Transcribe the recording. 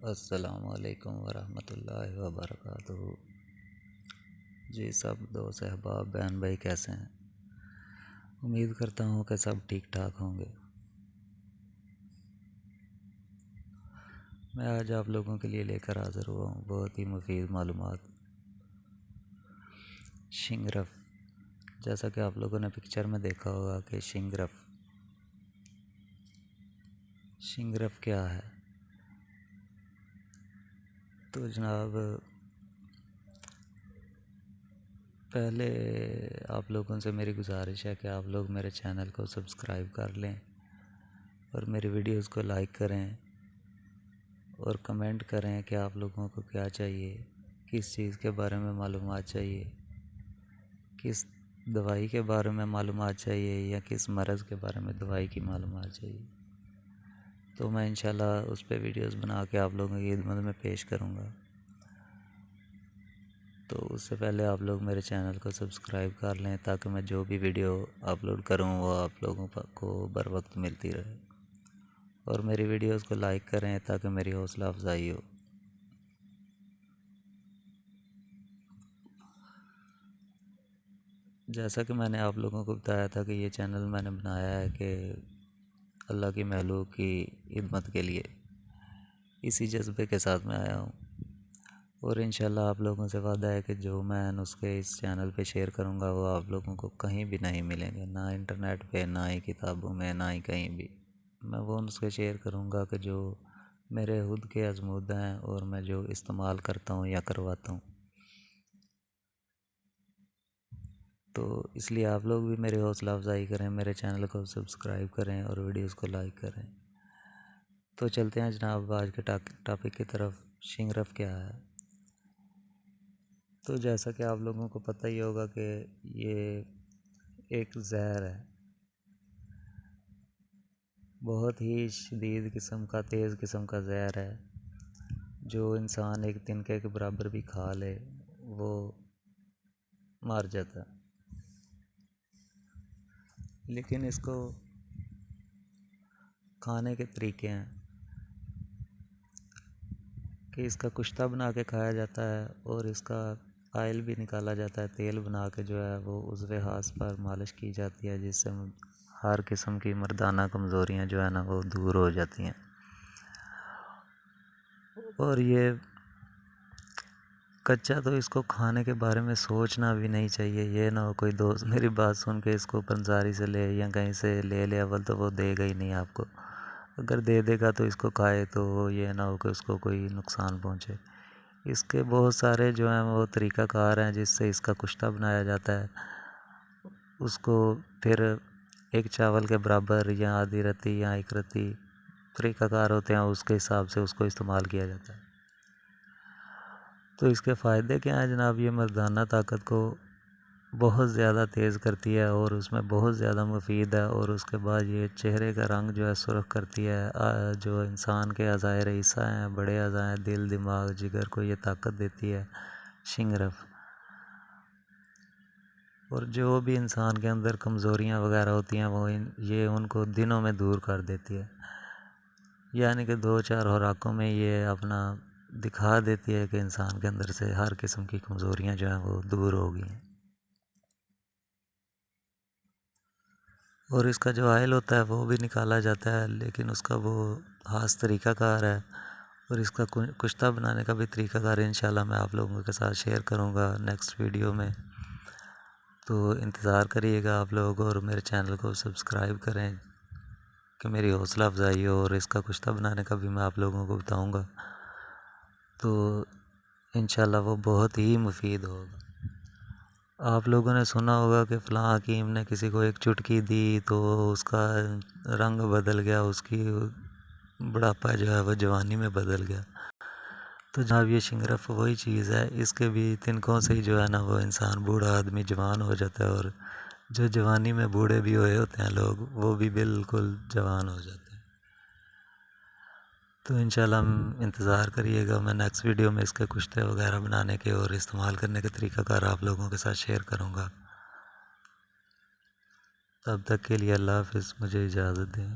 السلام علیکم ورحمۃ اللہ وبرکاتہ۔ جی سب دوست احباب بہن بھائی کیسے ہیں؟ امید کرتا ہوں کہ سب ٹھیک ٹھاک ہوں گے۔ میں آج آپ لوگوں کے لیے لے کر حاضر ہوا ہوں بہت ہی مفید معلومات۔ شنگرف، جیسا کہ آپ لوگوں نے پکچر میں دیکھا ہوگا کہ شنگرف کیا ہے؟ تو جناب پہلے آپ لوگوں سے میری گزارش ہے کہ آپ لوگ میرے چینل کو سبسکرائب کر لیں اور میری ویڈیوز کو لائک کریں اور کمنٹ کریں کہ آپ لوگوں کو کیا چاہیے، کس چیز کے بارے میں معلومات چاہیے، کس دوائی کے بارے میں معلومات چاہیے یا کس مرض کے بارے میں دوائی کی معلومات چاہیے۔ تو میں انشاءاللہ اس پہ ویڈیوز بنا کے آپ لوگوں کی خدمت میں پیش کروں گا۔ تو اس سے پہلے آپ لوگ میرے چینل کو سبسکرائب کر لیں تاکہ میں جو بھی ویڈیو اپلوڈ کروں وہ آپ لوگوں کو بر وقت ملتی رہے، اور میری ویڈیوز کو لائک کریں تاکہ میری حوصلہ افزائی ہو۔ جیسا کہ میں نے آپ لوگوں کو بتایا تھا کہ یہ چینل میں نے بنایا ہے کہ اللہ کی مخلوق کی خدمت کے لیے، اسی جذبے کے ساتھ میں آیا ہوں، اور انشاءاللہ آپ لوگوں سے وعدہ ہے کہ جو میں نسخے اس چینل پہ شیئر کروں گا وہ آپ لوگوں کو کہیں بھی نہیں ملیں گے، نہ انٹرنیٹ پہ، نہ ہی کتابوں میں، نہ ہی کہیں بھی۔ میں وہ نسخے شیئر کروں گا کہ جو میرے خود کے آزمودہ ہیں اور میں جو استعمال کرتا ہوں یا کرواتا ہوں۔ تو اس لیے آپ لوگ بھی میری حوصلہ افزائی کریں، میرے چینل کو سبسکرائب کریں اور ویڈیوز کو لائک کریں۔ تو چلتے ہیں جناب آج کے ٹاپک کی طرف۔ شنگرف کیا ہے؟ تو جیسا کہ آپ لوگوں کو پتہ ہی ہوگا کہ یہ ایک زہر ہے، بہت ہی شدید قسم کا، تیز قسم کا زہر ہے، جو انسان ایک تنکے کے برابر بھی کھا لے وہ مر جاتا ہے۔ لیکن اس کو کھانے کے طریقے ہیں کہ اس کا کشتہ بنا کے کھایا جاتا ہے، اور اس کا آئل بھی نکالا جاتا ہے، تیل بنا کے جو ہے وہ عضو خاص پر مالش کی جاتی ہے، جس سے ہر قسم کی مردانہ کمزوریاں جو ہے نا وہ دور ہو جاتی ہیں۔ اور یہ کچا تو اس کو کھانے کے بارے میں سوچنا بھی نہیں چاہیے، یہ نہ ہو کوئی دوست میری بات سن کے اس کو پنساری سے لے یا کہیں سے لے اول تو وہ دے گا ہی نہیں آپ کو، اگر دے دے گا تو اس کو کھائے تو یہ نہ ہو کہ اس کو کوئی نقصان پہنچے۔ اس کے بہت سارے جو ہیں وہ طریقہ کار ہیں جس سے اس کا کشتہ بنایا جاتا ہے، اس کو پھر ایک چاول کے برابر یا آدھی رتی یا ایک رتی طریقہ کار ہوتے ہیں، اس کے حساب سے اس کو استعمال کیا جاتا ہے۔ تو اس کے فائدے کیا ہیں جناب؟ یہ مردانہ طاقت کو بہت زیادہ تیز کرتی ہے اور اس میں بہت زیادہ مفید ہے، اور اس کے بعد یہ چہرے کا رنگ جو ہے سرخ کرتی ہے، جو انسان کے اعضائے رئیسہ ہیں، بڑے اعضاء ہیں، دل، دماغ، جگر کو یہ طاقت دیتی ہے شنگرف، اور جو بھی انسان کے اندر کمزوریاں وغیرہ ہوتی ہیں وہ یہ ان کو دنوں میں دور کر دیتی ہے، یعنی کہ 2-4 خوراکوں میں یہ اپنا دکھا دیتی ہے کہ انسان کے اندر سے ہر قسم کی کمزوریاں جو ہیں وہ دور ہو گئی ہیں۔ اور اس کا جو آئل ہوتا ہے وہ بھی نکالا جاتا ہے، لیکن اس کا وہ خاص طریقہ کار ہے، اور اس کا کشتہ بنانے کا بھی طریقہ کار انشاءاللہ میں آپ لوگوں کے ساتھ شیئر کروں گا نیکسٹ ویڈیو میں۔ تو انتظار کریے گا آپ لوگ، اور میرے چینل کو سبسکرائب کریں کہ میری حوصلہ افزائی ہو، اور اس کا کشتہ بنانے کا بھی میں آپ لوگوں کو بتاؤں گا، تو انشاءاللہ وہ بہت ہی مفید ہوگا۔ آپ لوگوں نے سنا ہوگا کہ فلاں حکیم نے کسی کو ایک چٹکی دی تو اس کا رنگ بدل گیا، اس کی بڑھاپا جو ہے وہ جوانی میں بدل گیا۔ تو جناب یہ شنگرف وہی چیز ہے، اس کے بھی تنکوں سے ہی جو ہے نا وہ انسان بوڑھا آدمی جوان ہو جاتا ہے، اور جو جوانی میں بوڑھے بھی ہوئے ہوتے ہیں لوگ وہ بھی بالکل جوان ہو جاتے ہیں۔ تو انشاءاللہ ہم انتظار کریے گا، میں نیکسٹ ویڈیو میں اس کے کشتے وغیرہ بنانے کے اور استعمال کرنے کے طریقہ کار آپ لوگوں کے ساتھ شیئر کروں گا۔ تب تک کے لیے اللہ حافظ، مجھے اجازت دیں۔